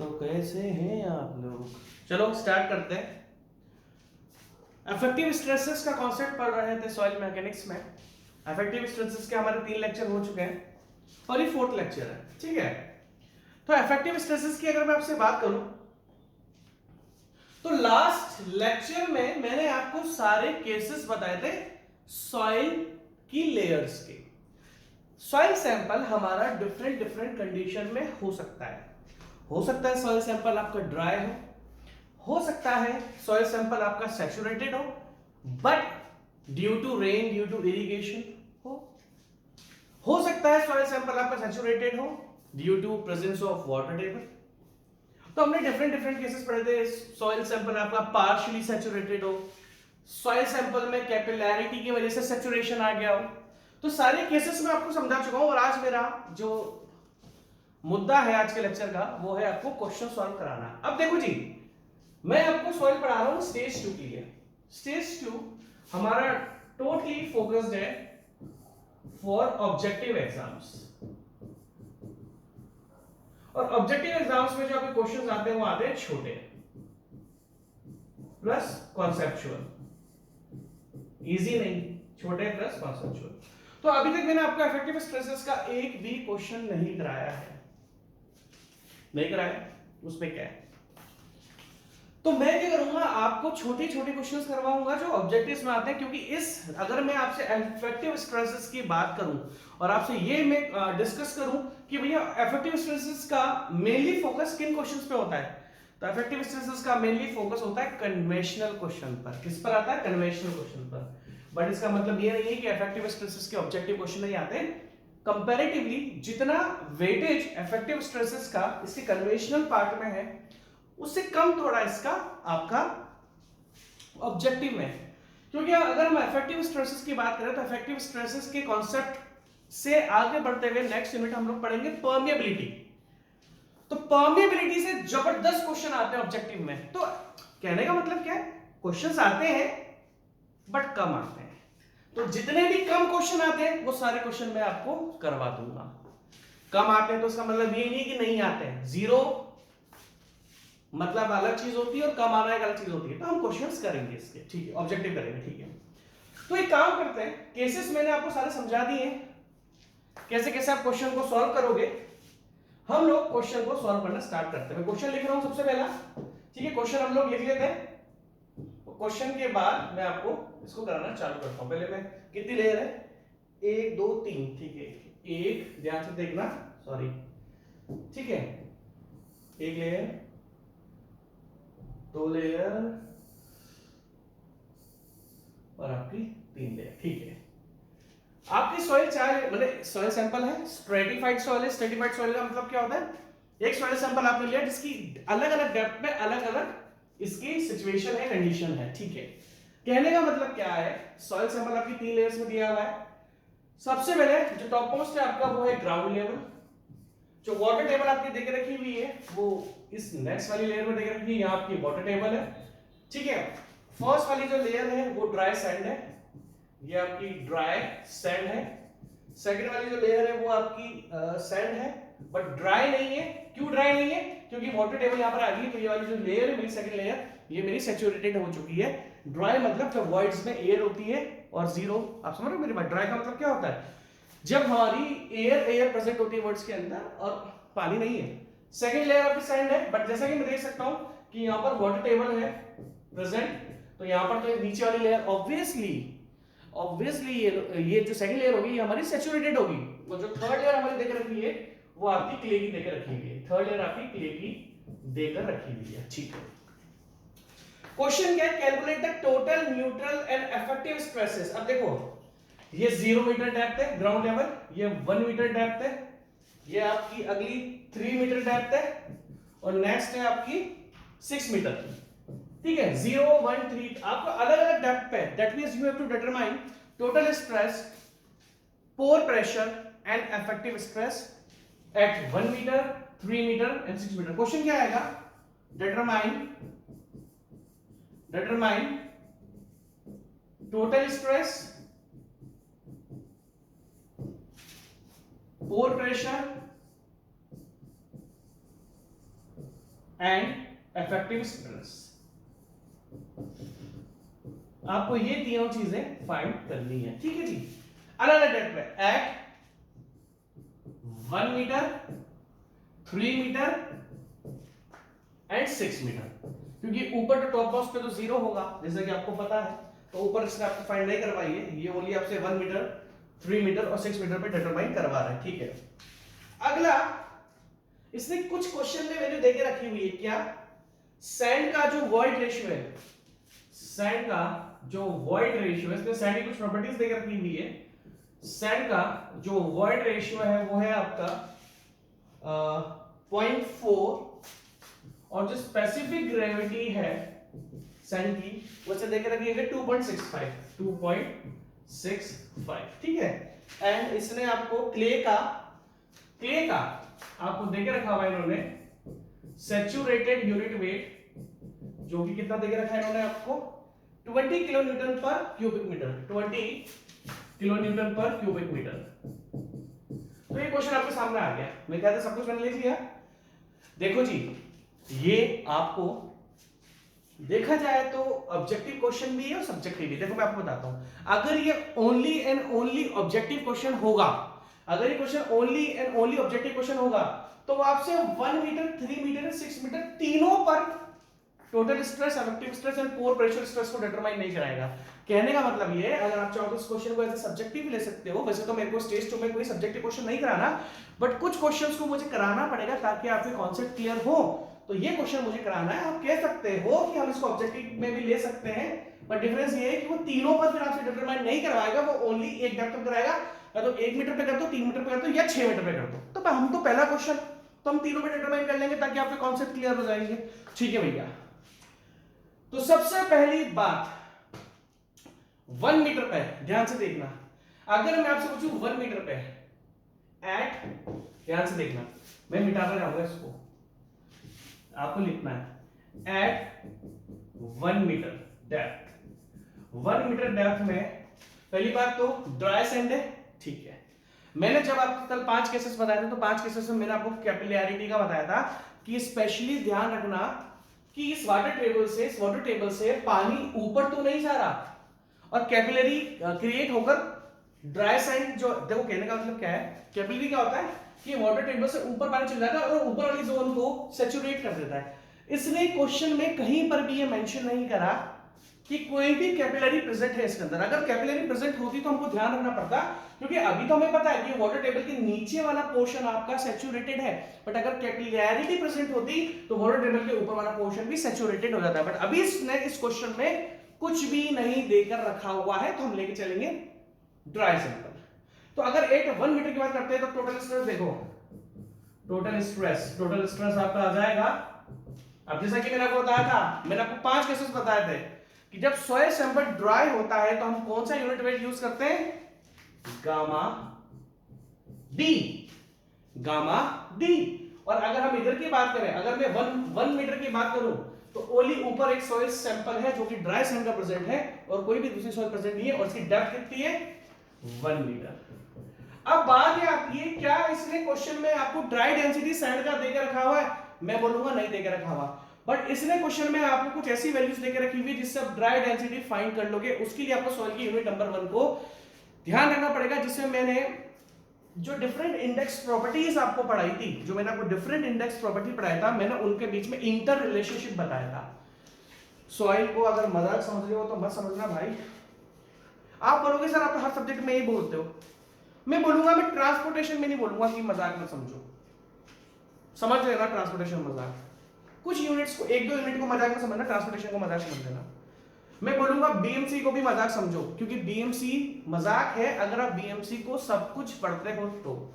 तो कैसे हैं आप लोग? चलो स्टार्ट करते हैं। अफेक्टिव स्ट्रेसेस का कॉन्सेप्ट पढ़ रहे थे सॉइल मैकेनिक्स में। अफेक्टिव स्ट्रेसेस के हमारे 3 लेक्चर हो चुके हैं और ये 4th लेक्चर है, ठीक है। तो अफेक्टिव स्ट्रेसेस की अगर मैं आपसे बात करूं तो लास्ट लेक्चर में मैंने आपको सारे केसेस बताए थे सॉइल की लेयर्स के। सॉइल सैंपल हमारा डिफरेंट डिफरेंट कंडीशन में हो सकता है। हो सकता है सॉइल सैंपल आपका ड्राई हो सकता है सॉइल सैंपल आपका saturated but due to rain, due to irrigation हो सकता है सॉइल सैंपल आपका सैचुरेटेड हो due to presence of water table. तो हमने डिफरेंट डिफरेंट केसेस पढ़े थे। सॉइल सैंपल आपका पार्शियली सैचुरेटेड हो, सॉइल सैंपल में कैपिलैरिटी की वजह से सैचुरेशन आ गया हो। तो सारे केसेस मैं आपको समझा चुका हूं और आज मेरा जो मुद्दा है आज के लेक्चर का वो है आपको क्वेश्चन सॉल्व कराना। अब देखो जी, मैं आपको सॉल्व पढ़ा रहा हूं स्टेज 2 के लिए। स्टेज 2 हमारा टोटली फोकस्ड है फॉर ऑब्जेक्टिव एग्जाम्स। और ऑब्जेक्टिव एग्जाम्स में जो आपके क्वेश्चंस आते हैं वो आते हैं छोटे प्लस कॉन्सेप्चुअल, इजी नहीं, छोटे प्लस कॉन्सेप्चुअल। तो अभी तक मैंने आपको इफेक्टिव स्ट्रेसेस का एक भी क्वेश्चन नहीं कराया है, नहीं कराया। उसमें क्या है, तो मैं क्या करूंगा, आपको छोटे छोटे क्वेश्चंस करवाऊंगा जो ऑब्जेक्टिव्स में आते हैं। क्योंकि इस अगर मैं आपसे इफेक्टिव स्ट्रेसेस की बात करूं और आपसे ये मैं डिस्कस करूं कि भैया इफेक्टिव स्ट्रेसेस का मेनली फोकस किन क्वेश्चंस पे होता है, तो इफेक्टिव स्ट्रेसेस का मेनली फोकस होता है कन्वेंशनल क्वेश्चन पर। किस पर आता है? कन्वेंशनल क्वेश्चन पर। बट इसका मतलब ये नहीं है कि इफेक्टिव स्ट्रेसेस के ऑब्जेक्टिव क्वेश्चन नहीं आते। कंपैरेटिवली जितना वेटेज इफेक्टिव स्ट्रेसेस का इसके कन्वेंशनल पार्ट में है उससे कम थोड़ा इसका आपका ऑब्जेक्टिव में। क्योंकि अगर हम इफेक्टिव स्ट्रेसेस की बात करें तो इफेक्टिव स्ट्रेसेस के कॉन्सेप्ट से आगे बढ़ते हुए नेक्स्ट यूनिट हम लोग पढ़ेंगे परमिएबिलिटी। तो परमिएबिलिटी से जबरदस्त क्वेश्चन आते हैं ऑब्जेक्टिव में। तो कहने का मतलब क्या है, क्वेश्चंस आते हैं बट कम आते हैं। तो जितने भी कम क्वेश्चन आते हैं वो सारे क्वेश्चन मैं आपको करवा दूंगा। कम आते हैं तो इसका मतलब ये नहीं कि नहीं आते हैं, जीरो मतलब अलग चीज होती है और कम आना एक अलग चीज होती है। तो हम क्वेश्चंस करेंगे इसके, ठीक है, ऑब्जेक्टिव करेंगे, ठीक है। तो एक काम करते हैं, केसेस मैंने आपको सारे समझा दिए हैं, कैसे कैसे आप क्वेश्चन को सॉल्व करोगे। हम लोग क्वेश्चन को सॉल्व करना स्टार्ट करते हैं। मैं क्वेश्चन लिख रहा हूं सबसे पहला, ठीक है। क्वेश्चन हम लोग लिख लेते हैं, क्वेश्चन के बाद मैं आपको इसको कराना चालू करता हूं। पहले मैं कितनी लेयर है, 1 2 3, ठीक है। एक, ध्यान से देखना, सॉरी, ठीक है। एक लेयर, 2 लेयर और आपकी 3 लेयर, ठीक है। आपकी सॉइल चाहे मतलब सॉइल सैंपल है, स्ट्रेटिफाइड सॉइल है। स्ट्रेटिफाइड सॉइल का मतलब क्या होता है, एक सॉइल सैंपल आपने लिया जिसकी अलग अलग डेप्थ में अलग अलग इसकी सिचुएशन है, कंडीशन है, ठीक है। कहने का मतलब क्या है, सॉइल सैंपल आपकी 3 लेयर्स में दिया हुआ है। सबसे पहले जो टॉप मोस्ट है आपका वो है ग्राउंड लेवल। जो वाटर टेबल आपकी देके रखी हुई है वो इस नेक्स्ट वाली लेयर में देके रखी है, यहाँ आपकी वाटर टेबल है, ठीक है। फर्स्ट वाली जो लेयर है वो ड्राई सैंड है, ये आपकी ड्राई सैंड है। सेकंड वाली जो लेयर है वो आपकी सैंड है बट ड्राई नहीं है। क्यों ड्राई नहीं है? क्योंकि वाटर टेबल यहाँ पर आ गई। तो ये वाली जो लेयर है मेरी सेकंड लेयर, ये मेरी सैचुरेटेड हो चुकी है। ड्राई मतलब जब वॉइड्स में एयर होती है और जीरो, आप समझ रहे हो मेरी बात। ड्राई का मतलब क्या होता है, जब हमारी एयर प्रेजेंट होती है वर्ड्स के अंदर और पानी नहीं है। सेकंड लेयर आपकी सैंड है, बट जैसा कि मैं देख सकता हूं कि यहां पर वाटर टेबल है प्रेजेंट, तो यहां पर तो नीचे वाली लेयर ऑब्वियसली ये जो सेकंड लेयर होगी ये हमारी सैचुरेटेड होगी। और जो थर्ड लेयर हमारी देकर रखी है वो आपकी क्ले की देकर रखी हुई है। थर्ड लेयर आपकी क्ले की देकर रखी हुई है, ठीक है। क्वेश्चन क्या है, calculate the total neutral and effective stresses. अब देखो, ये 0 मीटर डेप्थ है ग्राउंड लेवल, ये 1 मीटर डेप्थ है, ये आपकी अगली 3 मीटर डेप्थ है और नेक्स्ट है आपकी 6 मीटर, ठीक है। 0 1 3 आपको अलग अलग डेप्थ पे। That means you have to determine total stress, pore pressure and effective stress at 1 metre, 3 metre and 6 metre. Question क्या आएगा, determine total stress, pore pressure and effective stress. आपको ये तीनों चीजें फाइंड करनी है, ठीक है जी। अलग अलग डेट पे at 1 metre, 3 metre and 6 metre, क्योंकि ऊपर तो टॉप बॉक्स पे तो 0 होगा जैसे कि आपको पता है, तो ऊपर इसने आपको फाइंड नहीं करवाइए, ये ओनली आपसे 1 मीटर, 3 मीटर और 6 मीटर पे डिटरमाइन करवा रहा है, ठीक है। अगला इसने कुछ क्वेश्चन में वैल्यू देके रखी हुई है, क्या सैंड का जो वॉइड रेशियो है, सैंड का जो वॉइड रेशियो है, इसमें सैंड की कुछ प्रॉपर्टीज देके रखी हुई है। सैंड का जो वॉइड रेशियो है वो है आपका 0.4 और जो स्पेसिफिक ग्रेविटी है सैंड की वो से देके रखी है 2.65, ठीक है। एंड इसने आपको क्ले का आपको देके रखा हुआ है इन्होंने सैचुरेटेड यूनिट वेट, जो कि कितना देके रखा है इन्होंने आपको 20 kilo newton per cubic metre, 20 kilo newton per cubic metre. तो ये क्वेश्चन आपके सामने आ गया, मैं कहता सब कुछ मैंने ले लिया। देखो जी, ये आपको देखा जाए तो ऑब्जेक्टिव क्वेश्चन भी है और सब्जेक्टिव भी। देखो मैं आपको बताता हूं, अगर ये only and only objective question होगा, अगर ये question only and only objective question होगा तो वो आपसे 1 मीटर, 3 मीटर, 6 मीटर तीनों पर total stress, effective stress and core pressure stress को डिटरमाइन नहीं कराएगा। कहने का मतलब ये, अगर आप चाहो तो इस क्वेश्चन को एज ए सब्जेक्टिव ले सकते हो। वैसे तो मेरे को स्टेज 2 में कोई सब्जेक्टिव क्वेश्चन नहीं कराना, बट कुछ क्वेश्चंस को मुझे कराना पड़ेगा ताकि आपके कॉन्सेप्ट क्लियर हो। तो ये क्वेश्चन मुझे कराना है। आप कह सकते हो कि हम इसको ऑब्जेक्टिव में भी ले सकते हैं, बट डिफरेंस ये है कि वो तीनों पर फिर आपसे डिटरमाइन नहीं करवाएगा, वो ओनली एक डेप्थ पे कराएगा। या तो 1 मीटर पे कर दो, 3 मीटर पे कर दो या 6 मीटर पे कर दो। तो हम तो पहला क्वेश्चन तो हम तीनों पे डिटरमाइन कर लेंगे ताकि आपके कॉन्सेप्ट क्लियर हो जाएंगे, ठीक है भैया। तो सबसे पहली बात 1 मीटर पे ध्यान से देखना। अगर मैं आपसे पूछूं 1 मीटर पे एट, ध्यान से देखना, मैं मिटाना चाहूंगा इसको, आपको लिखना है at 1 metre depth. 1 metre depth में पहली बात तो ड्राई सैंड है, ठीक है। मैंने जब आपको कल 5 केसेस बताए थे तो 5 केसेस में मैंने आपको कैपिलैरिटी का बताया था कि स्पेशली ध्यान रखना कि इस वाटर टेबल से पानी ऊपर तो नहीं जा रहा और कैपिलरी क्रिएट होकर ड्राई सैंड, जो देखो कहने का मतलब क्या है, कैपिलरी क्या होता है कि वाटर टेबल से ऊपर पानी चल जाता है और ऊपर वाली जोन को सैचुरेट कर देता है। इसने क्वेश्चन में कहीं पर भी ये मेंशन नहीं करा कि कोई भी कैपिलरी प्रेजेंट है इसके अंदर। अगर कैपिलरी प्रेजेंट होती तो हमको ध्यान रखना पड़ता, क्योंकि अभी तो हमें पता है कि वाटर टेबल के नीचे वाला पोर्शन आपका सैचुरेटेड है, बट अगर कैपिलैरिटी प्रेजेंट होती तो वाटर टेबल के ऊपर वाला पोर्शन भी सैचुरेटेड हो जाता है। बट अभी इसने इस क्वेश्चन में कुछ भी नहीं देकर रखा हुआ है, तो हम लेके चलेंगे ड्राई सैंपल। तो अगर 1 मीटर की बात करते हैं तो टोटल स्ट्रेस देखो, टोटल स्ट्रेस आपका आ जाएगा। अब जैसा कि मैंने आपको बताया था, मैंने आपको 5 केसेस बताए थे कि जब सॉइल सैंपल ड्राई होता है तो हम कौन सा यूनिट वेट यूज करते हैं, गामा डी। और अगर हम इधर की बात करें, अगर मैं 1 मीटर की बात करूं तो ओनली ऊपर एक सॉइल सैंपल है जो कि ड्राई सैंड का प्रेजेंट है और कोई भी दूसरी सॉइल प्रेजेंट नहीं है, और इसकी डेप्थ कितनी है 1 मीटर। अब बात ये आती है, क्या इसने क्वेश्चन में आपको ड्राई डेंसिटी सैंड का देकर रखा हुआ है? मैं बोलूंगा नहीं देकर रखा हुआ, बट इसने क्वेश्चन में आपको कुछ ऐसी वैल्यूज देकर रखी हुई जिससे आप ड्राई डेंसिटी फाइंड कर लोगे। उसके लिए आपको सॉइल की यूनिट नंबर 1 को ध्यान रखना पड़ेगा, जिसमें मैंने जो डिफरेंट इंडेक्स प्रॉपर्टीज आपको पढ़ाई थी, जो मैंने आपको डिफरेंट इंडेक्स प्रॉपर्टी पढ़ाया था, मैंने उनके बीच में इंटर रिलेशनशिप बताया था। सॉइल को अगर मजाक समझ रहे हो तो मत समझना भाई। आप बोलोगे सर आप तो हर सब्जेक्ट में यही बोलते हो, मैं बोलूंगा, मैं ट्रांसपोर्टेशन में नहीं बोलूंगा कि मजाक मत समझो, समझ लेना ट्रांसपोर्टेशन मजाक। कुछ यूनिट्स को, 1-2 यूनिट को मजाक में समझना, ट्रांसपोर्टेशन को मजाक समझ लेना। मैं बोलूंगा बीएमसी को भी मजाक समझो, क्योंकि बीएमसी मजाक है अगर आप बीएमसी को सब कुछ पढ़ते हो तो।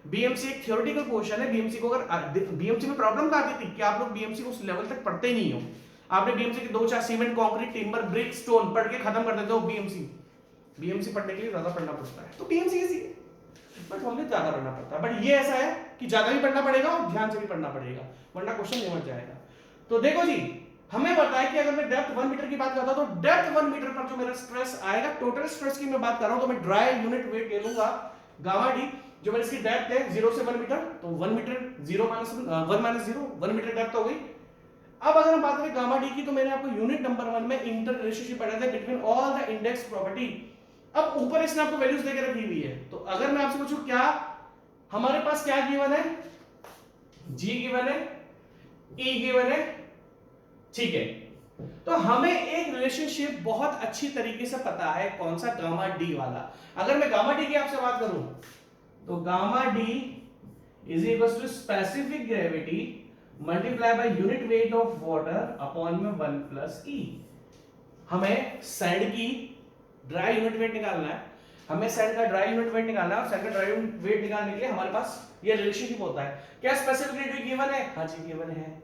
बीएमसी एक थ्योरेटिकल पोर्शन है। बीएमसी को अगर बीएमसी में प्रॉब्लम क्या आती थी कि आप लोग बीएमसी को उस लेवल तक पढ़ते ही नहीं हो। आपने बीएमसी के 2-4 cement, concrete, timber, brick, stone पढ़ के खत्म कर देते हो। बीएमसी पढ़ने के लिए ज्यादा पढ़ना पड़ता है, तो बीएमसी इजी है, बट हमें ज्यादा पढ़ना पड़ता है। बट ये ऐसा है कि ज्यादा भी पढ़ना पड़ेगा और ध्यान से भी पढ़ना पड़ेगा, वरना क्वेश्चन निमट जाएगा। तो देखो जी, हमें पता है कि अगर मैं डेप्थ 1 मीटर की बात करता हूं तो डेप्थ 1 मीटर पर जो मेरा स्ट्रेस आएगा, टोटल स्ट्रेस की मैं बात कर रहा हूं, तो मैं ड्राई यूनिट वेट ले लूंगा गामा डी, जो मेरी इसकी डेप्थ है 0 से 1 मीटर, तो 1 मीटर 0 - 1 - 0 1 मीटर डेप्थ हो गई, अब अगर हम बात करें गामा डी की, तो मैंने आपको यूनिट नंबर 1 में इंटर रिलेशनशिप पढ़ा था between all the index property. अब ऊपर इसने आपको वैल्यूज देके रखी हुई है, तो अगर मैं आपसे पूछूं क्या हमारे पास क्या गिवन है, जी गिवन है, ई गिवन है, ठीक है। तो हमें एक रिलेशनशिप बहुत अच्छी तरीके से पता है, कौन सा, गामा डी वाला। अगर मैं गामा डी की आपसे बात करूं तो gamma d is equal to specific gravity multiply by unit weight of water upon में 1 प्लस ई। हमें सैंड की ड्राई यूनिट वेट निकालना है, हमें सैंड का ड्राई यूनिट वेट निकालना है, और सैंड का ड्राई यूनिट वेट निकालने के लिए हमारे पास ये रिलेशनशिप होता है। क्या स्पेसिफिक ग्रेविटी गिवन है? हाँ जी गिवन है।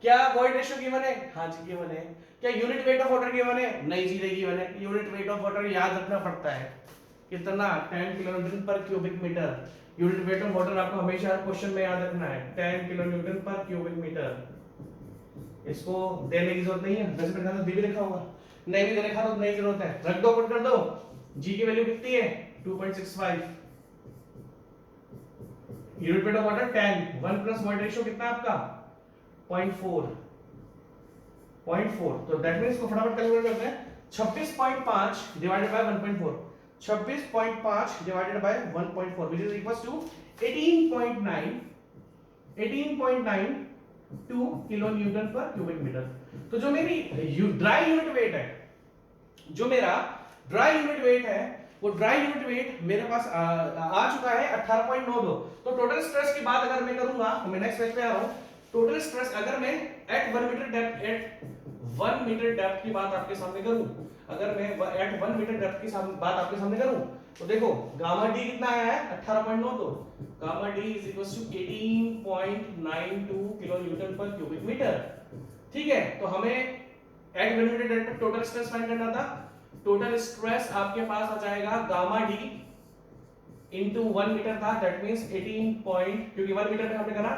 क्या वॉइड रेशियो गिवन है? हाँ जी गिवन है। क्या unit weight of water given है? नहीं जी नहीं गिवन है। यूनिट वेट ऑफ वाटर याद रखना पड़ता है, कितना, 10 किलोन्यूटन पर cubic metre. Unit weight of water आपको हमेशा क्वेश्चन में याद रखना है, 10 किलोन्यूटन पर क्यूबिक मीटर। इसको देने की जरूरत नहीं है, वैसे मेरे ख्याल से भी लिखा होगा, नहीं भी लिखा तो नहीं जरूरत है, रख दो, पुट कर दो। जी की वैल्यू कितनी है? 2.65। Unit weight of water 10, 1 plus void ratio कितना है आपका? 0.4। तो दैट मींस को फटाफट कैलकुलेट करते हैं। 26.5 divided by 1.4, 26.5 divided by 1.4 which is equals to 18.92 kilo newton per cubic metre. तो जो मेरी ड्राई यूनिट वेट है, जो मेरा ड्राई यूनिट वेट है, वो ड्राई यूनिट वेट मेरे पास आ चुका है 18.92। तो टोटल स्ट्रेस की बात अगर मैं करूंगा, तो मैं नेक्स्ट पेज पे आ रहा हूं। टोटल स्ट्रेस अगर मैं एट 1 मीटर डेप्थ की बात आपके सामने करूं, अगर मैं एट 1 मीटर डेप्थ की बात आपके सामने करूं, तो देखो गामा डी कितना आया है? 18.92। Gamma d is equals to 18.92 kilo newton per cubic metre. ठीक है, तो हमें एट 1 मीटर डेप्थ पर टोटल स्ट्रेस फाइंड करना था। टोटल स्ट्रेस आपके पास आ जाएगा गामा डी इनटू 1 मीटर था, दैट मींस 18 पॉइंट, क्योंकि 1 मीटर में हमने करा,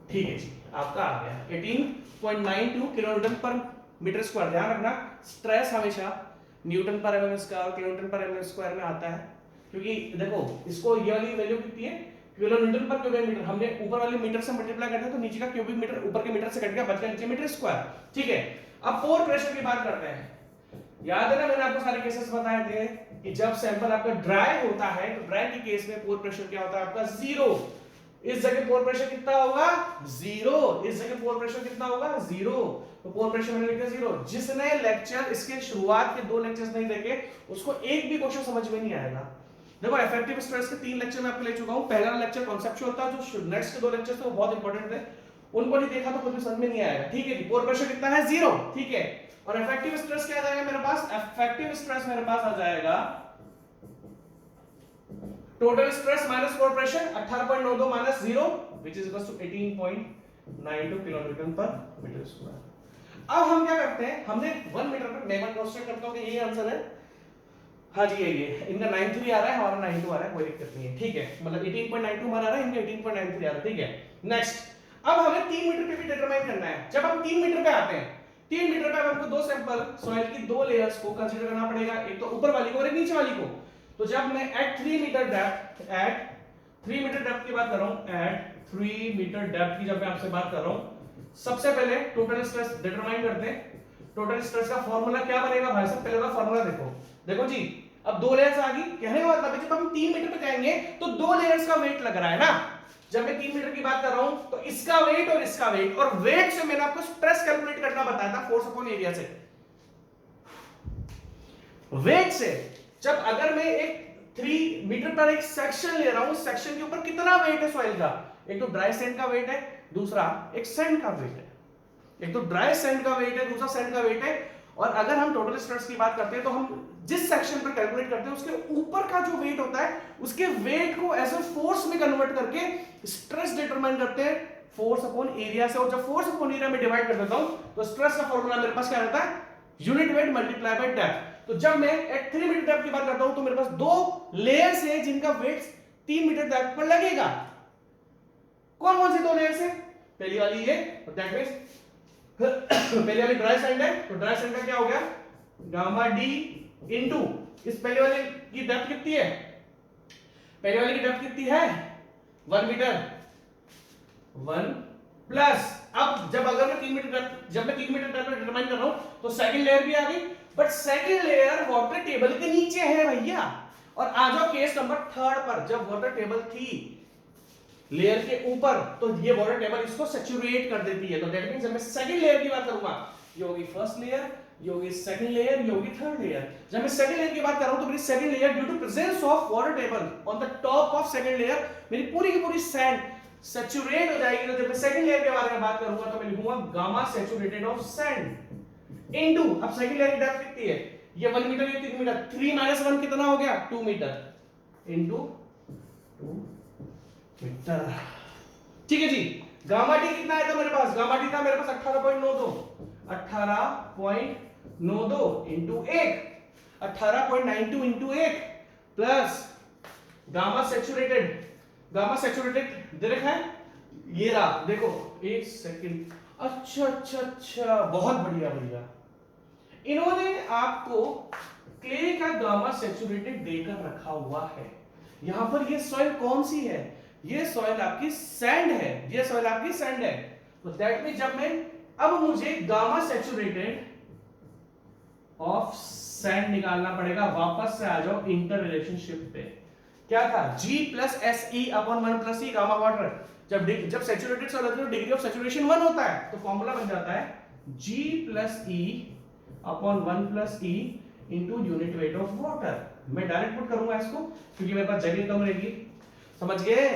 ठीक है जी, आपका आ गया 18.92 किलोन्यूटन पर मीटर स्क्वायर। ध्यान रखना स्ट्रेस हमेशा न्यूटन पर एमएम स्क्वायर, किलोन्यूटन पर एमएम स्क्वायर में आता है, क्योंकि देखो इसको ये वाली वैल्यू कितनी है? किलोन्यूटन पर क्यूबिक मीटर। हमने ऊपर वाले मीटर से मल्टीप्लाई करते हैं तो नीचे का क्यूबिक मीटर ऊपर के मीटर से कट गया, बच गया नीचे मीटर स्क्वायर। ठीक है, अब पोर प्रेशर की बात करते हैं। याद है ना मैंने आपको सारे केसेस बताए थे कि जब सैंपल आपका ड्राई होता है तो ड्राई के केस में पोर प्रेशर क्या होता है आपका? 0। इस जगह पोर प्रेशर कितना होगा? 0। इस जगह पोर प्रेशर कितना होगा? 0। तो पोर प्रेशर मैंने लिखा 0। जिसने लेक्चर इसके शुरुआत के 2 लेक्चर्स नहीं देखे उसको एक भी क्वेश्चन समझ में नहीं आएगा। देखो इफेक्टिव स्ट्रेस के 3 लेक्चर मैं आपको ले चुका हूं। पहला लेक्चर कॉन्सेप्चुअल था, जो नेक्स्ट के 2 लेक्चर्स थे वो बहुत इंपॉर्टेंट थे, उनको नहीं देखा तो कुछ भी समझ में नहीं आएगा। ठीक है जी, पोर प्रेशर कितना है? 0। ठीक है, और इफेक्टिव स्ट्रेस क्या आ जाएगा मेरे पास? इफेक्टिव स्ट्रेस मेरे पास आ जाएगा total stress minus pore pressure 18.92 minus 0 which is equals to 18.92 kilo newton पर मीटर स्क्वायर। अब हम क्या करते हैं, हमने 1 मीटर पर मैं कंस्ट्रक्ट करता हूं कि यही आंसर है। हाँ जी ये इनका 93 आ रहा है, हमारा 92 आ रहा है, कोई दिक्कत नहीं है। ठीक है, मतलब 18.92 हमारा आ रहा है, इनका 18.93 आ रहा है। ठीक है, नेक्स्ट अब हमें 3 मीटर पे भी डिटरमाइन करना है। जब हम 3 मीटर पे आते हैं, 3 मीटर पे हमको 2 सैंपल सॉइल की 2 लेयर्स को कंसीडर करना पड़ेगा, एक तो ऊपर वाली को और एक नीचे वाली को। तो जब मैं एट 3 मीटर डेप्थ की बात कर रहा हूं, एट 3 मीटर डेप्थ की जब मैं आपसे बात कर रहा हूं, सबसे पहले टोटल स्ट्रेस डिटरमाइन करते हैं। टोटल स्ट्रेस का फार्मूला क्या बनेगा भाई साहब? पहले का फार्मूला देखो जी, अब 2 लेयर्स आ गई, कहने का मतलब है जब हम 3 मीटर पे जाएंगे तो 2 लेयर्स का वेट लग रहा है ना। जब मैं 3 मीटर की बात कर रहा हूं तो इसका वेट और इसका वेट, और वेट से मैंने आपको स्ट्रेस कैलकुलेट करना बताया था, फोर्स अपॉन एरिया से। वेट से जब अगर मैं एक 3 मीटर पर एक सेक्शन ले रहा हूं, सेक्शन के ऊपर कितना वेट है सॉइल का? एक तो ड्राई सैंड का वेट है, दूसरा एक सैंड का वेट है। एक तो ड्राई सैंड का वेट है, दूसरा सैंड का वेट है। और अगर हम टोटल स्ट्रेस की बात करते हैं तो हम जिस सेक्शन पर कैलकुलेट करते हैं उसके ऊपर का जो वेट होता है उसके वेट को एज अ फोर्स में कन्वर्ट करके स्ट्रेस डिटरमाइन करते हैं फोर्स अपॉन एरिया से। और जब फोर्स अपॉन एरिया में डिवाइड कर देता हूं तो स्ट्रेस का फॉर्मूला मेरे पास क्या रहता है? Unit weight multiply by depth. तो जब मैं एट 3 मीटर डेप्थ की बात करता हूं तो मेरे पास 2 लेयर्स है जिनका वेट 3 मीटर डेप्थ पर लगेगा। कौन कौन सी 2 लेयर्स है? पहली वाली ये, दैट मींस पहले वाली ड्राई सैंड है, तो ड्राई सैंड का क्या हो गया? गामा डी इनटू इस पहले वाले की डेप्थ कितनी है? पहले वाले की डेप्थ कितनी है? 1 मीटर, 1 प्लस अब जब अगर मैं 3 मीटर जब मैं 3 मीटर डेप्थ डिटरमाइन कर रहा हूं तो सेकंड लेयर भी आ गई, but second layer water table के नीचे है भैया। और आ जाओ केस नंबर 3 पर, जब वाटर टेबल थी लेयर के ऊपर तो ये वाटर टेबल इसको सैचुरेट कर देती है। तो दैट मींस जब मैं सेकंड लेयर की बात करूंगा, ये होगी फर्स्ट लेयर, ये होगी सेकंड लेयर, ये होगी थर्ड लेयर। जब मैं सेकंड लेयर की बात कर रहा हूं तो मेरी second layer due to presence of water table on the top of second layer मेरी पूरी की पूरी सैंड सैचुरेट हो जाएगी। तो जब मैं सेकंड लेयर के बारे में बात करूंगा तो मैं लिखूंगा gamma saturated of sand into, अब सेकंड लेयर की डेप्थ कितनी है, ये 1 मीटर, ये 3 मीटर, 3 - 1 कितना हो गया 2 मीटर इनटू 2 मीटर। ठीक है जी। गामा टी कितना है था मेरे पास, गामा टी था मेरे पास 18.92, 18.92 into 1, 18.92 into 1 plus gamma saturated दे रखा है, ये रहा देखो, एक सेकंड। अच्छा अच्छा अच्छा, बहुत बढ़िया भैया, इन्होंने आपको क्ले का गामा सैचुरेटेड देकर रखा हुआ है। यहां पर ये सॉइल कौन सी है, ये सॉइल आपकी सैंड है, ये सॉइल आपकी सैंड है। तो दैट मींस जब मैं अब मुझे गामा सैचुरेटेड ऑफ सैंड निकालना पड़ेगा। वापस से आ जाओ इंटर रिलेशनशिप पे, क्या था G plus SE upon 1 plus E gamma water. जब सैचुरेटेड सॉइल होती है डिग्री ऑफ सैचुरेशन 1 होता है, तो फॉर्मूला बन जाता है G plus E upon 1 plus E into unit weight of water. मैं डायरेक्ट पुट करूंगा इसको क्योंकि मेरे पास जगह कम रहेगी, समझ गए।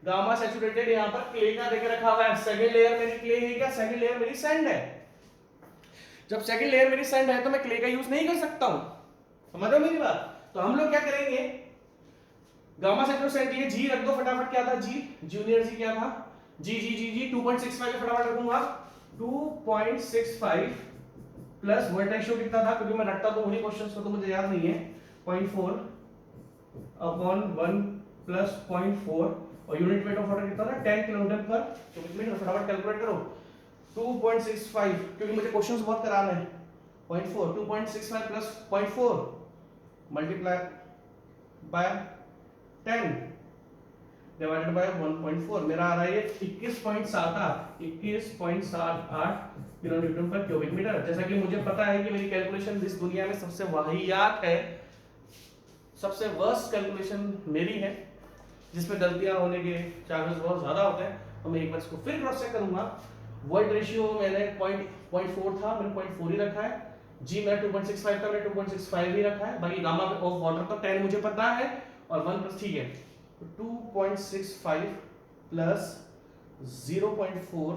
गामा सैचुरेटेड यहां पर क्ले का देके रखा हुआ है, सेकंड लेयर मेरी क्ले है क्या, सेकंड लेयर मेरी सैंड है। जब सेकंड लेयर मेरी सैंड है तो मैं क्ले का यूज नहीं कर सकता हूं, समझ रहे हो मेरी बात। तो हम लोग क्या करेंगे, गामा सैचुरेटेड ये जी रख दो फटाफट, क्या था जी, जूनियर जी क्या था, जी 2.65 फटाफट रखूंगा, 2.65 प्लस वर्ड रेशियो कितना था, क्योंकि मैं रखता तो उन्हीं क्वेश्चंस को, तो मुझे याद नहीं है, 0.4 अपॉन 1 प्लस 0.4 और यूनिट वेट ऑफ वाटर कितना था 10 किलोमीटर पर क्यूबिक मीटर। फटाफट कैलकुलेट करो, 2.65 क्योंकि मुझे क्वेश्चंस बहुत कराने हैं, 0.4 2.65 plus 0.4 multiply by 10 divided by 1.4, मेरा आ रहा है 21.78 किलोन्यूटन पर क्यूबिक मीटर। जैसा कि मुझे पता है कि मेरी कैलकुलेशन इस दुनिया में सबसे वाहियात है, सबसे वर्स्ट कैलकुलेशन मेरी है, जिसमें गलतियां होने के चांसेस बहुत ज्यादा होते हैं। तो मैं एक बार इसको फिर क्रॉस चेक करूंगा। वर्ड रेशियो मैंने 0.4 था, मैंने 0.4 ही रखा है। जी मेरा 2.65 था, मैंने 2.65 ही रखा है। बाकी गामा ऑफ वाटर तो 10 मुझे पता है और 1 प्लस, ठीक है, तो 2.65 plus 0.4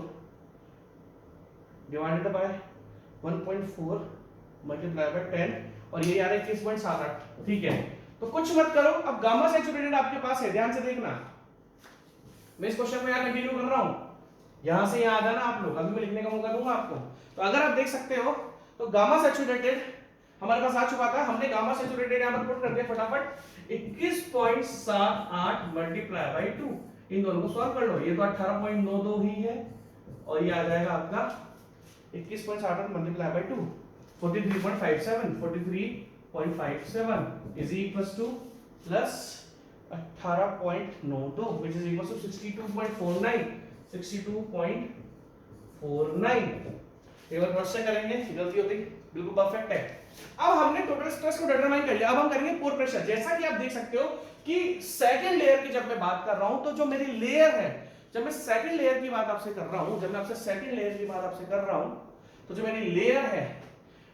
divided by 1.4 multiply by 10 और ये आ रहा है 21.78, ठीक है। तो कुछ मत करो, अब गामा सैचुरेटेड आपके पास है, ध्यान से देखना। मैं इस क्वेश्चन में यहाँ कंटिन्यू कर रहा हूं, यहां से यहां आ जाना आप लोग, अभी मैं लिखने का मौका दूंगा आपको। तो अगर आप देख सकते हो तो गामा सैचुरेटेड हमारे पास आ चुका था, हमने गामा सैचुरेटेड यहां पर पुट कर दिया फटाफट, 21.78 मल्टीप्लाई बाय 2, इन दोनों को सॉल्व कर लो। ये तो 18.92 ही है और ये आ जाएगा आपका 21.68 multiply by 2 43.57 is equals to plus 18.92 which is equals to 62.49 एक बार क्रॉस चेक करेंगे, गलती होती बिल्कुल परफेक्ट है। अब हमने टोटल स्ट्रेस को डिटरमाइन कर लिया, अब हम करेंगे पोर प्रेशर। जैसा कि आप देख सकते हो कि सेकंड लेयर की जब मैं बात कर रहा हूं तो जो मेरी लेयर है, जब मैं सेकंड लेयर की बात आपसे कर रहा हूं, तो जो मेरी लेयर है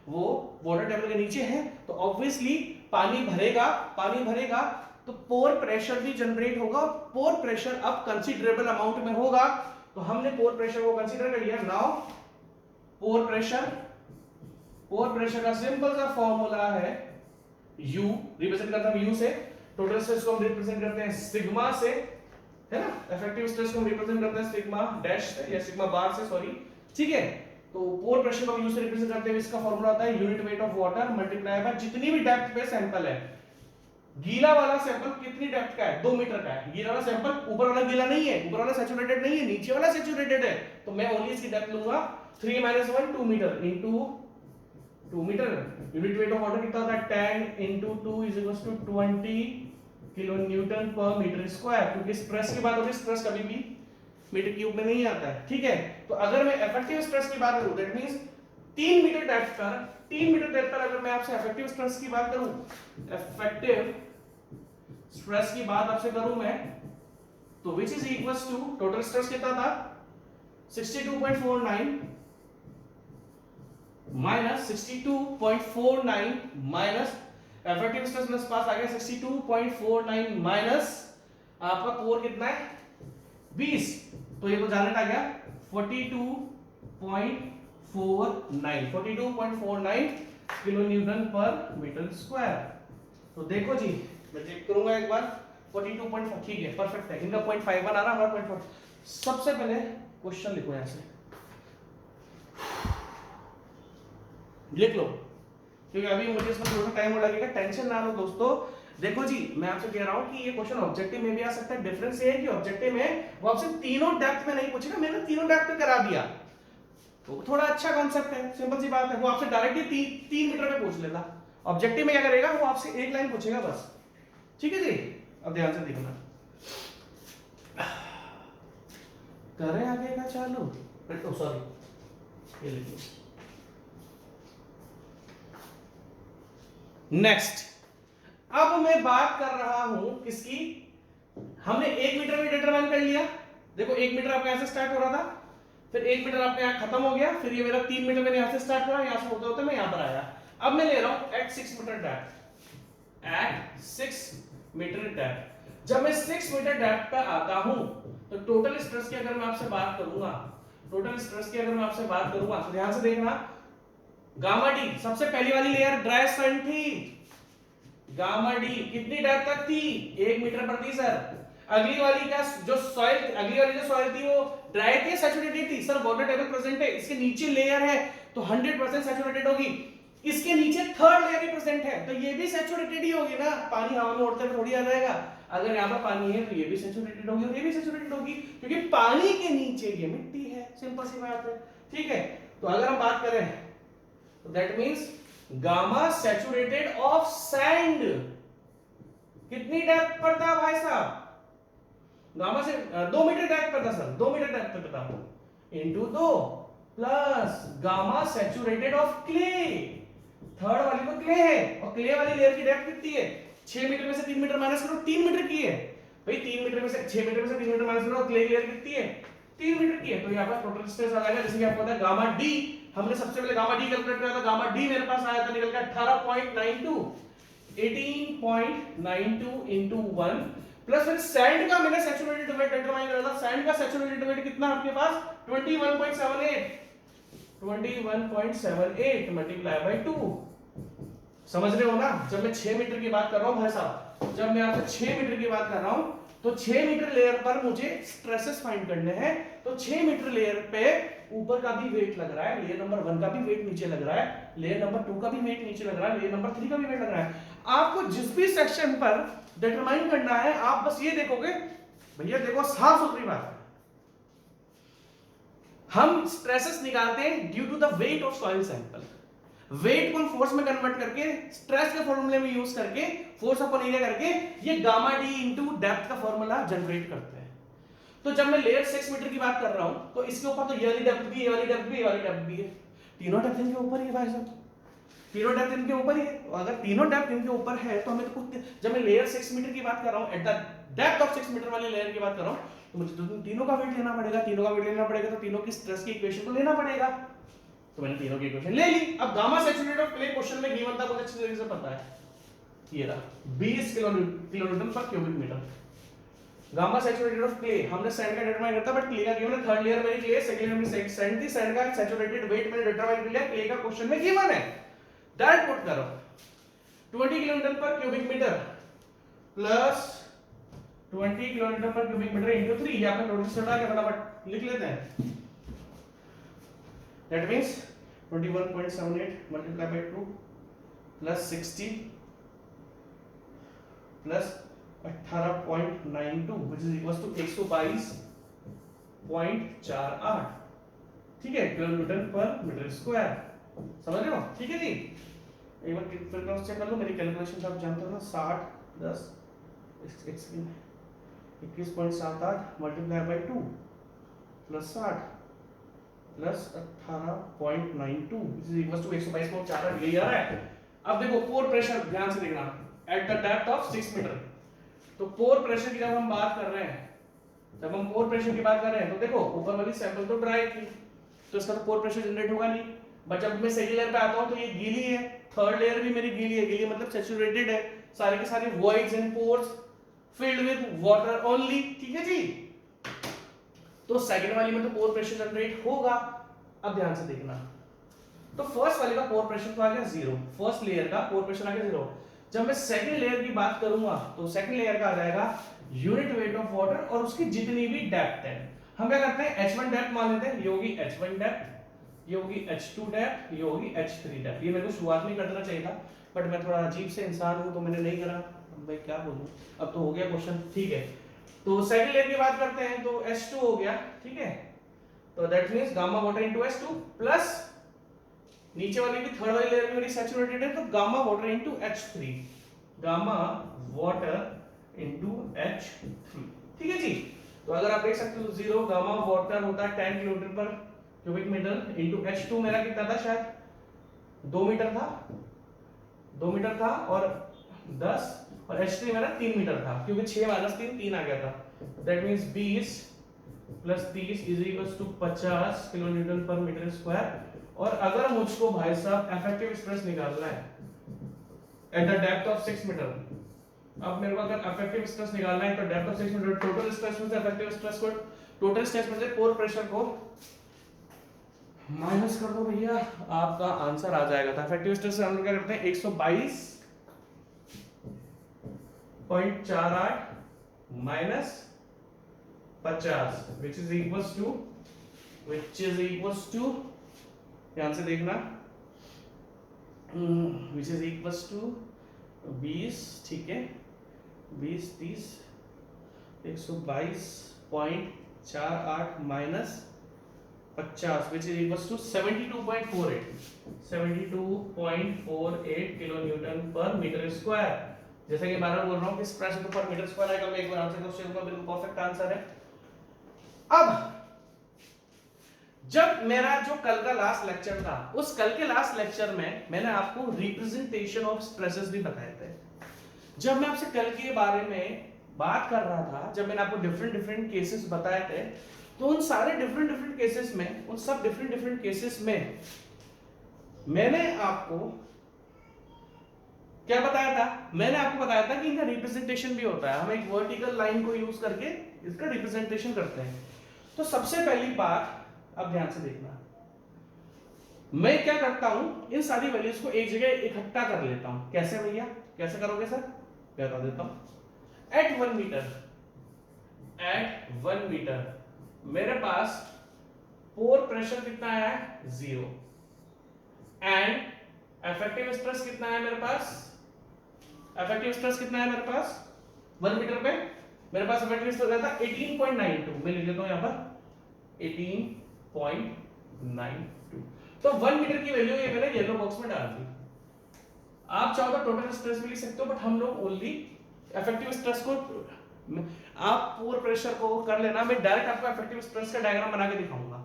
वो वाटर टेबल के नीचे है, तो ऑब्वियसली पानी भरेगा तो पोर प्रेशर भी जनरेट होगा। पोर प्रेशर अब कंसीडरेबल अमाउंट में होगा, तो हमने पोर प्रेशर को कंसीडर कर लिया। नाउ पोर प्रेशर का सिंपल सा फॉर्मूला है U, रिप्रेजेंट करता हूं U से, टोटल स्ट्रेस को हम रिप्रेजेंट करते हैं सिग्मा से, है ना, इफेक्टिव स्ट्रेस को हम रिप्रेजेंट करते हैं सिग्मा डैश से या सिग्मा बार से, सॉरी, ठीक है। तो पोर प्रेशर को हम U से रिप्रेजेंट करते हैं, इसका फॉर्मूला होता है unit weight of water multiply by जितनी भी डेप्थ पे सैंपल है। गीला वाला सैंपल कितनी डेप्थ का है, 2 मीटर का है। गीला वाला सैंपल, ऊपर वाला गीला नहीं है, ऊपर वाला सैचुरेटेड नहीं है, नीचे वाला सैचुरेटेड है, तो मैं ओनली इसकी डेप्थ लूंगा 3 - 1 2 meter into 2 meter. Unit weight of water कितना होता है, 10 × 2 = 20 किलो न्यूटन पर मीटर स्क्वायर। क्योंकि स्ट्रेस की बात होती है, स्ट्रेस कभी भी मीटर क्यूब में नहीं आता है, ठीक है। तो अगर मैं इफेक्टिव स्ट्रेस की बात करूं, दैट मींस 3 मीटर डेप्थ पर अगर मैं आपसे इफेक्टिव स्ट्रेस की बात करूं, इफेक्टिव स्ट्रेस की बात आपसे करूं मैं, तो which is equals to total stress कितना था 62.49 माइनस 62.49 माइनस इफेक्टिव स्ट्रेस मेरे पास आ गया 62.49 माइनस आपका कोर कितना है 20, तो ये तो जानट आ गया 42.49 किलो न्यूटन पर मीटर स्क्वायर। तो देखो जी मैं चेक करूंगा एक बार 42.4, ठीक है परफेक्ट है, इनका 0.51 आ रहा हमारा 0.4। सबसे पहले क्वेश्चन लिखो यहां से, लिख लो, क्योंकि अभी मुझे इसमें थोड़ा टाइम हो लगेगा, टेंशन ना लो दोस्तों। देखो जी मैं आपसे कह रहा हूं कि ये क्वेश्चन ऑब्जेक्टिव में भी आ सकता है। डिफरेंस ये है कि ऑब्जेक्टिव में वो आपसे तीनों डेप्थ में नहीं पूछेगा, मैंने तीनों डेप्थ में करा दिया, तो थोड़ा अच्छा कॉन्सेप्ट है, सिंपल सी बात है। वो आपसे डायरेक्टली 3 मीटर में पूछ लेता, ऑब्जेक्टिव में क्या करेगा वो आपसे एक लाइन पूछेगा बस, ठीक है जी। अब ध्यान से देखना, करें आगे का चालू, सॉरी ये लिख लो। नेक्स्ट, अब मैं बात कर रहा हूं किसकी, हमने 1 मीटर में डिटरमाइन कर लिया। देखो 1 मीटर आपका यहां से स्टार्ट हो रहा था, फिर 1 मीटर आपका यहां खत्म हो गया, फिर ये मेरा 3 मीटर मैंने यहां से स्टार्ट हुआ, यहां से होते होते मैं यहां पर आया। अब मैं ले रहा हूं at 6 meter depth, at 6 meter depth. जब मैं 6 मीटर डेप्थ पे आता हूं तो टोटल स्ट्रेस की अगर मैं आपसे बात करूंगा, तो ध्यान से देखना, गामा डी सबसे पहली वाली लेयर ड्राई सैंड थी, गामा डी कितनी डेप्थ तक थी 1 मीटर पर थी सर। अगली वाली जो सॉइल थी वो ड्राई थी सैचुरेटेड थी सर, वाटर टेबल प्रेजेंट है, इसके नीचे लेयर है तो 100% सैचुरेटेड होगी, इसके नीचे थर्ड लेयर भी प्रेजेंट है तो ये भी सैचुरेटेड ही होगी ना, पानी हवा में उड़ते हुए थोड़ी आ जाएगा। अगर यहाँ पर पानी है तो ये भी सैचुरेटेड होगी और ये भी सैचुरेटेड होगी, क्योंकि पानी के नीचे ये मिट्टी है, सिंपल सी बात है, ठीक है। तो अगर हम बात करें तो that means gamma saturated of sand कितनी डेप्थ पर था भाई साहब, गामा से 2 मीटर डेप्थ पर था सर, 2 मीटर डेप्थ पर था, into 2 plus gamma saturated of clay, third वाली तो क्ले है और क्ले वाली लेयर की डेप्थ कितनी है 6 मीटर में से 3 मीटर माइनस करो 3 मीटर की है भाई, 3 मीटर में से 6 मीटर में से 3 मीटर माइनस करो, क्ले की लेयर कितनी है 3 मीटर की है, तो यहाँ पर टोटल स्ट्रेस आ जाएगा, जैसे कि आपको पता है गामा डी, हमने सबसे पहले गामा डी कैलकुलेट किया था, गामा डी मेरे पास आया था निकल के 18.92 into 1 प्लस फिर सैंड का मैंने सैचुरेटेड वेट डिटरमाइन करा था, सैंड का सैचुरेटेड वेट कितना आपके पास 21.78 मल्टीप्लाई बाय 2, समझ रहे हो ना। जब मैं 6 मीटर की बात कर रहा हूं भाई साहब, जब मैं आपसे 6 मीटर की बात कर रहा हूं तो 6 मीटर लेयर पर मुझे स्ट्रेसेस फाइंड करने हैं, तो 6 मीटर लेयर पे ऊपर का भी वेट लग रहा है, लेयर नंबर 1 का भी वेट नीचे लग रहा है, लेयर नंबर 2 का भी वेट नीचे लग रहा है, लेयर नंबर 3 का भी वेट लग रहा है। आपको जिस भी सेक्शन पर डिटरमाइन करना है आप बस ये देखोगे, भैया देखो साफ सुथरी बात है, हम स्ट्रेसेस निकालते हैं due to the weight of soil sample, weight को फोर्स में कन्वर्ट करके स्ट्रेस के फॉर्मूले में यूज करके फोर्स अपॉन एरिया करके ये गामा डी इनटू डेप्थ का फॉर्मूला जनरेट करते हैं। तो जब मैं लेयर 6 मीटर की बात कर रहा हूं तो इसके ऊपर तो ये वाली डेप्थ भी, ये वाली डेप्थ भी, ये वाली डेप्थ भी है, तीनों डेप्थ इनके ऊपर ही है भाई साहब, तीनों डेप्थ इनके ऊपर ही है। अगर तीनों डेप्थ इनके ऊपर है तो हमें तो कुछ, जब मैं लेयर 6 मीटर की बात कर रहा हूं at the depth of 6 meter वाली लेयर की बात कर रहा हूं तो मुझे तो तीनों का वेट लेना पड़ेगा, तीनों का वेट लेना पड़ेगा तो तीनों की स्ट्रेस की इक्वेशन को लेना पड़ेगा, तो मैंने तीनों की इक्वेशन ले ली। अब gamma saturated of clay question में गिवन था, मुझे अच्छी तरीके से पता है, ये रहा 20 किलोन्यूटन पर cubic meter. Gamma saturated of clay हमने सैंड का डिटरमाइन करता, बट क्ले का गिवन है, थर्ड लेयर मेरी क्ले, सेकंड लेयर में सैंड थी, सैंड का सैचुरेटेड वेट मैंने डिटरमाइन कर लिया, क्ले का क्वेश्चन में गिवन है, दैट पुट करो 20 किलोन्यूटन पर क्यूबिक मीटर प्लस 20 किलोमीटर पर क्यूबिक मीटर इनटू 3, या फिर नोटिस हटा के फटाफट लिख लेते हैं, that means 21.78 multiply by 2 plus 60 plus 18.92 which is equals to 122.48, ठीक है, किलोमीटर पर मीटर स्क्वायर, समझ रहे हो, ठीक है जी। एक बार फिर क्रॉस चेक कर लो, मेरी कैलकुलेशन आप जानते हो ना, 60 10 21.78 multiply by 2 plus 60 plus 18.92 equal to 122.48 यही आ रहा है। अब देखो पोर प्रेशर ध्यान से देखना at the depth of 6 meter. तो पोर प्रेशर की जब हम बात कर रहे हैं, जब हम पोर प्रेशर की बात कर रहे हैं तो देखो ऊपर वाली सैंपल तो ड्राई थी तो इसका तो पोर प्रेशर जनरेट होगा नहीं, बट जब मैं सेकंड लेयर पे आता हूं तो ये गीली है, थर्ड लेयर भी मेरी गीली है, गीली मतलब सैचुरेटेड है, सारे के सारे voids and pores filled with water only, ठीक है जी। तो सेकंड वाली में तो पोर प्रेशर जनरेट होगा। अब ध्यान से देखना, तो फर्स्ट वाले का पोर प्रेशर तो आ गया 0, फर्स्ट लेयर का पोर प्रेशर आ गया 0। जब मैं सेकंड लेयर की बात करूंगा तो सेकंड लेयर का आ जाएगा यूनिट वेट ऑफ वाटर और उसकी जितनी भी डेप्थ है। हम क्या करते हैं H1 डेप्थ मान लेते हैं, ये होगी H1 डेप्थ, ये होगी H2 डेप्थ, ये होगी H3 डेप्थ। ये मेरे को शुरुआत में कर देना चाहिए था बट मैं थोड़ा अजीब से इंसान हूं तो मैंने नहीं करा, अब मैं क्या बोलूं, अब तो हो गया क्वेश्चन, ठीक है। तो सेकंड लेयर की बात करते हैं तो H2 हो गया, ठीक है। तो that means gamma water into H2 plus नीचे वाली भी थर्ड वाली लेयर भी मेरी सैचुरेटेड है तो gamma water into H3, gamma water into H3, ठीक है जी। तो अगर आप देख सकते हो 0 गामा वाटर होता है 10 किलोमीटर पर क्यूबिक मीटर इनटू H2 मेरा कितना था, शायद 2 मीटर था, 2 मीटर था और 10 और H3 मेरा 3 मीटर था क्योंकि 6 माइनस 3 3 आ गया था। That means 20 plus 30 is equals to 50 kilo newton पर मीटर स्क्वायर। और अगर मुझको भाई साहब इफेक्टिव स्ट्रेस निकालना है at the depth of 6 meter, अब मेरे को अगर इफेक्टिव स्ट्रेस निकालना है तो depth of 6 meter total stress में से इफेक्टिव स्ट्रेस को, टोटल स्ट्रेस में से पोर प्रेशर को माइनस कर दो भैया, आपका आंसर आ जाएगा। तो इफेक्टिव स्ट्रेस हम लोग क्या करते हैं 122.48 minus 50 which is equals to ध्यान से देखना which is equals to 20, ठीक है, 20 30 122.48 minus 50 which is equals to 72.48 kilo newton पर मीटर स्क्वायर। जैसे कि बार-बार बोल रहा हूँ कि स्ट्रेस तो पर मीटर स्क्वायर आएगा, मैं एक बार आंसर क्वेश्चन का बिल्कुल परफेक्ट आंसर है। अब जब मेरा जो कल का लास्ट लेक्चर था, उस कल के लास्ट लेक्चर में मैंने आपको रिप्रेजेंटेशन ऑफ स्ट्रेसेस भी बताए थे। जब मैं आपसे कल के बारे में बात कर रहा था, जब मैंने आपको डिफरेंट केसेस बताए थे, तो उन सारे डिफरेंट केसेस में, उन सब डिफरेंट केसेस में मैंने आपको क्या बताया था? मैंने आपको बताया था कि इनका रिप्रेजेंटेशन भी होता है, हम एक वर्टिकल लाइन को यूज करके इसका रिप्रेजेंटेशन करते हैं। तो सबसे पहली बात अब ध्यान से देखना, मैं क्या करता हूं, इन सारी वैल्यूज को एक जगह इकट्ठा कर लेता हूं। कैसे भैया, कैसे करोगे सर? बता देता हूं। एट 1 मीटर मेरे पास पोर प्रेशर कितना है 0 एंड इफेक्टिव स्ट्रेस कितना है मेरे पास? इफेक्टिव स्ट्रेस कितना है मेरे पास 1 मीटर पे? मेरे पास इफेक्टिव स्ट्रेस रहता 18.92, मैं लिख देता हूं यहां पर 18.92। तो 1 मीटर की वैल्यू ये मैंने येलो बॉक्स में डाल दी। आप चाहो तो टोटल स्ट्रेस भी लिख सकते हो, बट हम लोग ओनली इफेक्टिव स्ट्रेस को, आप पोर प्रेशर को कर लेना, मैं डायरेक्ट आपको इफेक्टिव स्ट्रेस का डायग्राम बना के दिखाऊंगा,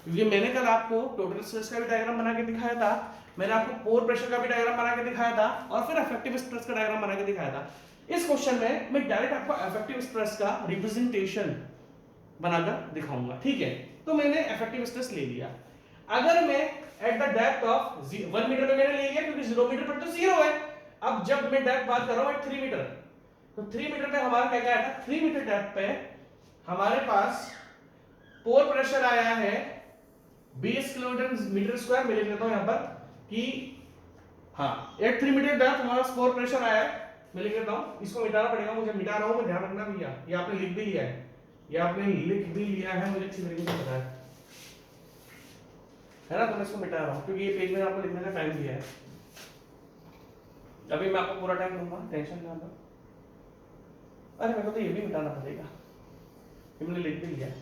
क्योंकि मैंने कल आपको टोटल स्ट्रेस का भी डायग्राम बना के दिखाया था, मैंने आपको पोर प्रेशर का भी डायग्राम बना के दिखाया था और फिर इफेक्टिव स्ट्रेस का डायग्राम बना के दिखाया था। इस क्वेश्चन में मैं डायरेक्ट आपको इफेक्टिव स्ट्रेस का रिप्रेजेंटेशन बनाकर दिखाऊंगा, ठीक है। तो मैंने इफेक्टिव स्ट्रेस ले लिया। अगर मैं at the depth of 1 meter पे मैंने ले लिया, क्योंकि 0 मीटर पर तो 0 है। अब जब मैं डेप्थ बात कर रहा हूं एट 3 मीटर, तो 3 मीटर पे हमारा क्या क्या है? 3 मीटर डेप्थ पे हमारे पास पोर प्रेशर आया है 20 किलोमीटर मीटर स्क्वायर। मैं लिख लेता हूं यहां पर कि हाँ, एट 3 मीटर डेप्थ हमारा पोर प्रेशर आया है, मैं लिख लेता हूं। इसको मिटाना पड़ेगा मुझे, मिटा रहा हूं मैं, ध्यान रखना भैया। ये आपने लिख भी लिया है, ये आपने लिख भी लिया है, मुझे अच्छी तरीके से पता है ना। तो मैं इसको मिटा रहा हूं क्योंकि ये पेज में आपको लिखने का टाइम दिया है। अभी मैं आपको पूरा टाइम दूंगा, टेंशन ना लो। अरे मेरे को तो ये भी मिटाना पड़ेगा, ये मैंने लिख भी लिया है,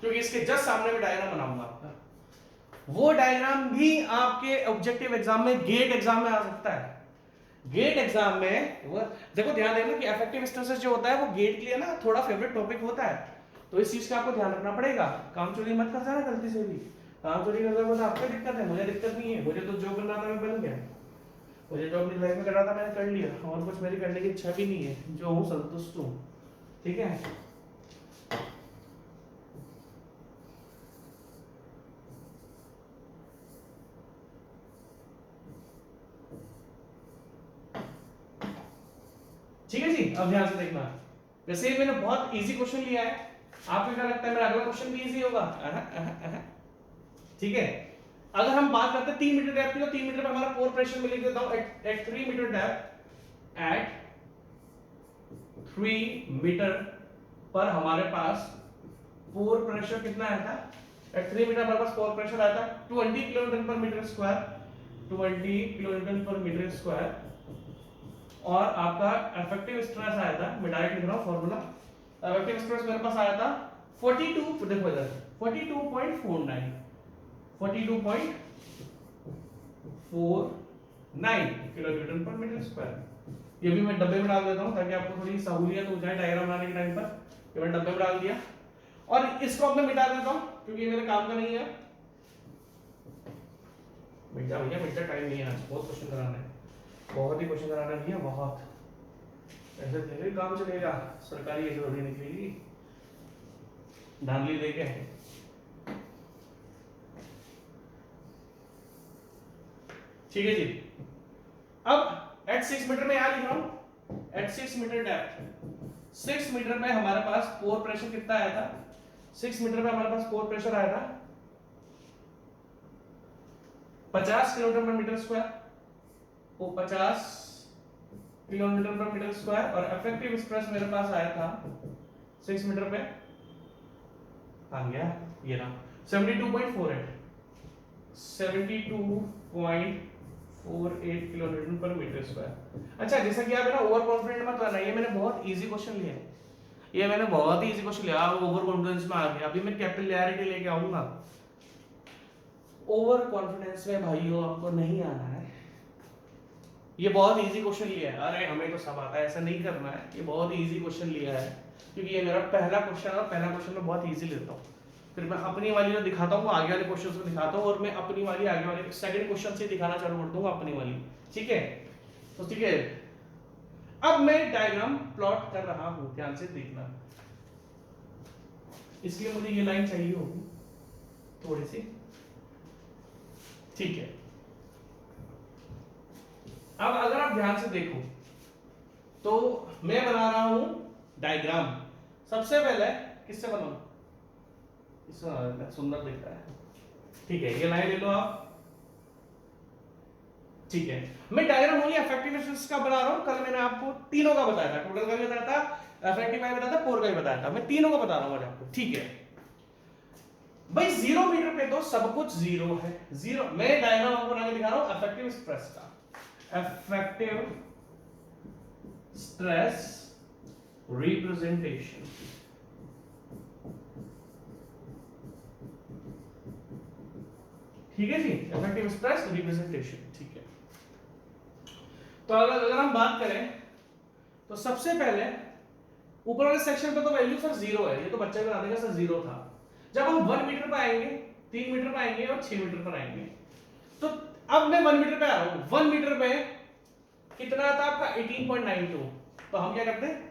क्योंकि इसके जस्ट सामने में डायग्राम बनाऊंगा आपका। वो डायग्राम भी आपके ऑब्जेक्टिव एग्जाम में, गेट एग्जाम में आ सकता है। गेट एग्जाम में वो देखो, ध्यान देना कि इफेक्टिव स्ट्रेस जो होता है वो गेट के लिए ना थोड़ा फेवरेट टॉपिक होता है। तो इस चीज का आपको ध्यान रखना पड़ेगा। काम चोरी मत कर जाना गलती से भी। काम चोरी कर जाओगे तो आपको दिक्कत है, मुझे दिक्कत नहीं है। मुझे तो जो करना था मैं बन गया, मुझे जो अपनी लाइफ में करना था मैंने कर लिया, और कुछ मेरी करने की इच्छा भी नहीं है, जो हूँ संतुष्ट हूँ। ठीक है, ठीक है जी। अब ध्यान से देखना, वैसे मैंने बहुत इजी क्वेश्चन लिया है, आपको क्या लगता है मेरा अगला क्वेश्चन भी इजी होगा? ठीक है, अगर हम बात करते हैं 3 मीटर डेप्थ की, तो 3 मीटर पे हमारा पोर प्रेशर मैं लिख देता हूं at 3 meter depth, at 3 meter पर हमारे पास पोर प्रेशर कितना आया था? एट 3 मीटर हमारे पास पोर प्रेशर आया था 20 किलोन्यूटन पर मीटर स्क्वायर, 20 किलोन्यूटन पर मीटर स्क्वायर। और आपका इफेक्टिव स्ट्रेस आया था, मैं डायरेक्ट लिख रहा हूं फॉर्मूला, इफेक्टिव स्ट्रेस मेरे पास आया था 42, देखो इधर 42.49 किलोन्यूटन पर मीटर स्क्वायर। ये भी मैं डब्बे में डाल देता हूं ताकि आपको थोड़ी सहूलियत हो जाए डायग्राम बनाने के टाइम पर। ये मैं डब्बे में डाल दिया, और इसको अब मैं मिटा देता हूं क्योंकि ये मेरे काम का नहीं है। मिटा भैया मिटा, टाइम नहीं है आज, बहुत क्वेश्चन कराना है, बहुत ही क्वेश्चन कराना है भैया, बहुत। ऐसे तेरे काम चलेगा, सरकारी ऐसे थोड़ी निकलेगी धांधली देके। ठीक है जी, अब एट 6 मीटर में यहां लिख रहा हूं, एट 6 मीटर डेप्थ, 6 मीटर में हमारे पास पोर प्रेशर कितना आया था? 6 मीटर में हमारे पास पोर प्रेशर आया था 50 किलोमीटर पर मीटर स्क्वायर, वो 50 किलोमीटर पर मीटर स्क्वायर। और इफेक्टिव स्ट्रेस मेरे पास आया था 6 मीटर पे आ गया ये ना 72.48 किलोमीटर पर मीटर स्क्वायर। अच्छा, जैसा कि आप है ना ओवर कॉन्फिडेंट मत रहना, ये मैंने बहुत इजी क्वेश्चन लिया है, ये मैंने बहुत ही इजी क्वेश्चन लिया। आप ओवर कॉन्फिडेंस में आ गए, अभी मैं कैपिलैरिटी लेके आऊंगा। ओवर कॉन्फिडेंस में भाइयों आपको नहीं आना है, ये बहुत इजी क्वेश्चन लिया है। अरे हमें तो सब आता है, ऐसा नहीं करना है, ये बहुत इजी क्वेश्चन लिया है क्योंकि ये मेरा पहला क्वेश्चन है, और पहला क्वेश्चन मैं बहुत इजी लेता हूँ। फिर मैं अपनी वाली जो दिखाता हूँ आगे वाले क्वेश्चन से दिखाता हूँ, और मैं अपनी वाली आगे वाले सेकंड क्वेश्चन से दिखाना चालू कर दूंगा अपनी वाली। ठीक है, तो ठीक है, अब मैं डायग्राम प्लॉट कर रहा हूं, ध्यान से देखना। इसलिए मुझे ये लाइन चाहिए होगी थोड़ी सी। ठीक है, अब अगर आप ध्यान से देखो तो मैं बना रहा हूं डायग्राम। सबसे पहले किससे बनाऊं? इससे सुंदर दिख रहा है। ठीक है, ये लाइन ले लो आप। ठीक है, मैं डायग्राम ओनली इफेक्टिव स्ट्रेस का बना रहा हूं। कल मैंने आपको तीनों का बताया था, टोटल का भी बताया था, इफेक्टिव का भी बताया था, पोर का भी बताया था। मैं तीनों का बता रहा हूं आज आपको। ठीक है भाई, 0 मीटर पे तो सब कुछ जीरो है, जीरो। मैं डायग्राम आपको बना के दिखा रहा हूं इफेक्टिव स्ट्रेस का। इफेक्टिव स्ट्रेस रिप्रेजेंटेशन, ठीक है जी, इफेक्टिव स्ट्रेस रिप्रेजेंटेशन। ठीक है, तो अगर हम बात करें तो सबसे पहले ऊपर वाले सेक्शन पे तो वैल्यू सर जीरो है, ये तो बच्चा बता देगा सर जीरो था। जब हम 1 मीटर पर आएंगे, 3 मीटर पर आएंगे और 6 मीटर पर आएंगे, तो अब मैं 1 मीटर पे आ रहा हूं। 1 मीटर पे कितना था आपका? 18.92। तो हम क्या करते हैं,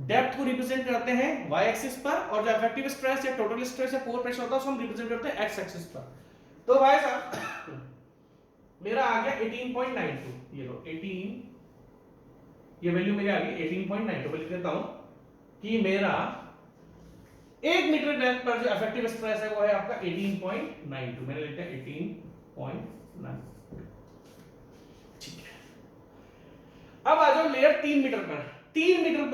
डेप्थ को रिप्रेजेंट करते हैं y एक्सिस पर, और जो इफेक्टिव स्ट्रेस या टोटल स्ट्रेस या पोर प्रेशर होता है उसको हम रिप्रेजेंट करते हैं x एक्सिस पर। तो भाई साहब मेरा आ गया 18.92, ये लो 18, ये वैल्यू मेरी आ गई 18.92। मैं लिख देता हूं कि मेरा 1 मीटर डेप्थ पर जो इफेक्टिव स्ट्रेस है वो है आपका 18.92। मैंने लिखा है 18.92। ठीक है, अब आ जाओ लेयर 3 मीटर पर। 3 मीटर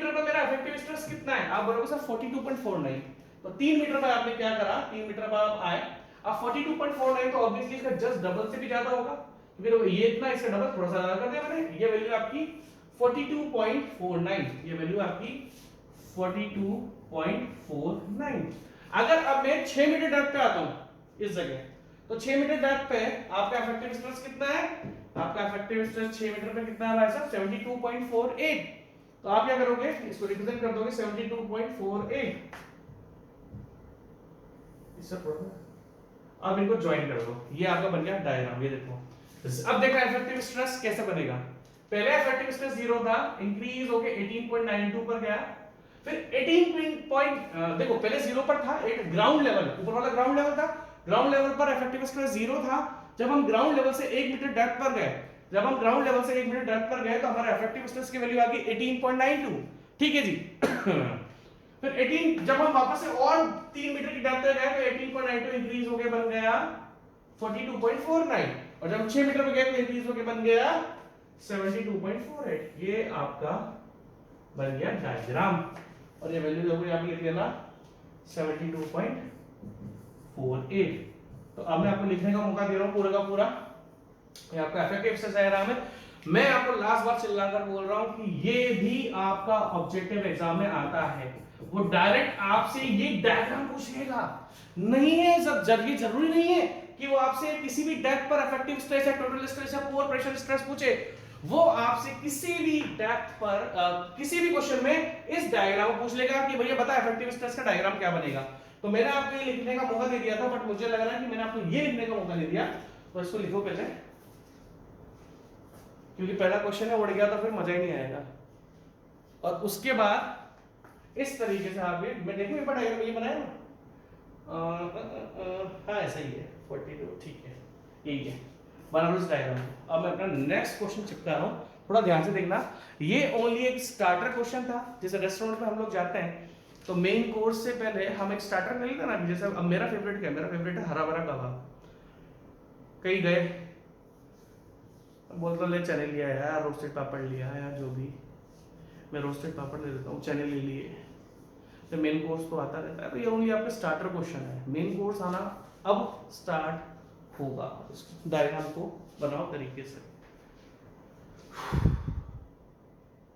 पर मेरा इफेक्टिव स्ट्रेस कितना है? आप बोलोगे सर 42.49। तो 3 मीटर पर आपने क्या करा, 3 मीटर पर आप आए, अब 42.49 तो ऑब्वियसली इसका जस्ट डबल से भी ज्यादा होगा, क्योंकि ये इतना, इसका डबल थोड़ा सा ज्यादा कर दिया मैंने। ये वैल्यू आपकी 42.49, ये वैल्यू आपकी 42.49। अगर अब मैं 6 मीटर डेप्थ पे आता हूं इस जगह, तो 6 मीटर डेप्थ पे आपका इफेक्टिव स्ट्रेस कितना है? आपका इफेक्टिव स्ट्रेस 6 मीटर पे कितना है भाई साहब? 72.48। तो आप क्या करोगे, इसको रिप्रेजेंट कर दोगे 72.48 इससे अब इनको ज्वाइन कर दो, ये आपका बन गया डायग्राम। ये देखो अब देखा इफेक्टिव स्ट्रेस कैसे बनेगा। पहले इफेक्टिव स्ट्रेस 0 था, इंक्रीज होके 18.92 पर गया, फिर 18 देखो पहले 0 पर था, एक ग्राउंड लेवल ऊपर वाला ग्राउंड लेवल था, ग्राउंड लेवल पर इफेक्टिव स्ट्रेस 0 था। जब हम ग्राउंड लेवल से 1 मीटर डेप्थ पर गए, जब हम ग्राउंड लेवल से 1 मीटर डेप्थ पर गए तो हमारा इफेक्टिव स्ट्रेस की वैल्यू आ गई 18.92। ठीक है जी। फिर 18 जब हम वापस से और 3 मीटर की डेप्थ पे गए तो 18.92 इंक्रीज होके बन गया 42.49, और जब 6 मीटर पे गए तो इंक्रीज होके बन गया 72.48। ये आपका बन गया डायग्राम, और ये वैल्यू देखो यहां पे लिख लेना 72.48। तो अब मैं आपको लिखने का मौका दे रहा हूं पूरा का पूरा, ये आपका इफेक्टिव स्ट्रेस डायग्राम है। मैं आपको लास्ट बार चिल्लाकर बोल रहा हूं कि ये भी आपका ऑब्जेक्टिव एग्जाम में आता है, वो डायरेक्ट आपसे ये डायग्राम पूछेगा, नहीं है सब जरूरी जरूरी नहीं है कि वो आपसे किसी भी डेप्थ पर इफेक्टिव स्ट्रेस या टोटल स्ट्रेस या पुअर प्रेशर स्ट्रेस पूछे। वो आपसे किसी भी डेप्थ पर किसी भी क्वेश्चन में इस डायग्राम को पूछ लेगा कि भैया बता इफेक्टिव स्ट्रेस का डायग्राम क्या बनेगा। तो मैंने आपको ये लिखने का मौका दे दिया था, बट मुझे लग रहा है कि मैंने आपको ये लिखने का मौका दे दिया, तो इसको लिखो पहले, क्योंकि पहला क्वेश्चन है उड़ गया तो फिर मजा ही नहीं आएगा। और उसके बाद इस तरीके से आप मैं देखूं एक बार डायग्राम ये बनाया ना, हाँ ऐसा ही है 42, ठीक है यही है बना इस डायग्राम। अब मैं अपना नेक्स्ट क्वेश्चन चिपका रहा हूँ, थोड़ा ध्यान से देखना। ये ओनली एक स्टार्टर क्वेश्चन था, जैसे रेस्टोरेंट में हम लोग जाते हैं तो मेन कोर्स से पहले हम एक स्टार्टर कर लेते हैं ना, जैसे अब मेरा फेवरेट क्या है, मेरा फेवरेट है हरा भरा कबाब। कहीं गए बोलता ले चने लिया यार, रोस्टेड पापड़ लिया यार, जो भी मैं रोस्टेड पापड़ ले लेता हूँ, चने ले लिए, तो मेन कोर्स तो आता रहता है। तो ये ओनली आपका स्टार्टर क्वेश्चन है, मेन कोर्स आना अब स्टार्ट होगा। डायग्राम को बनाओ तरीके से।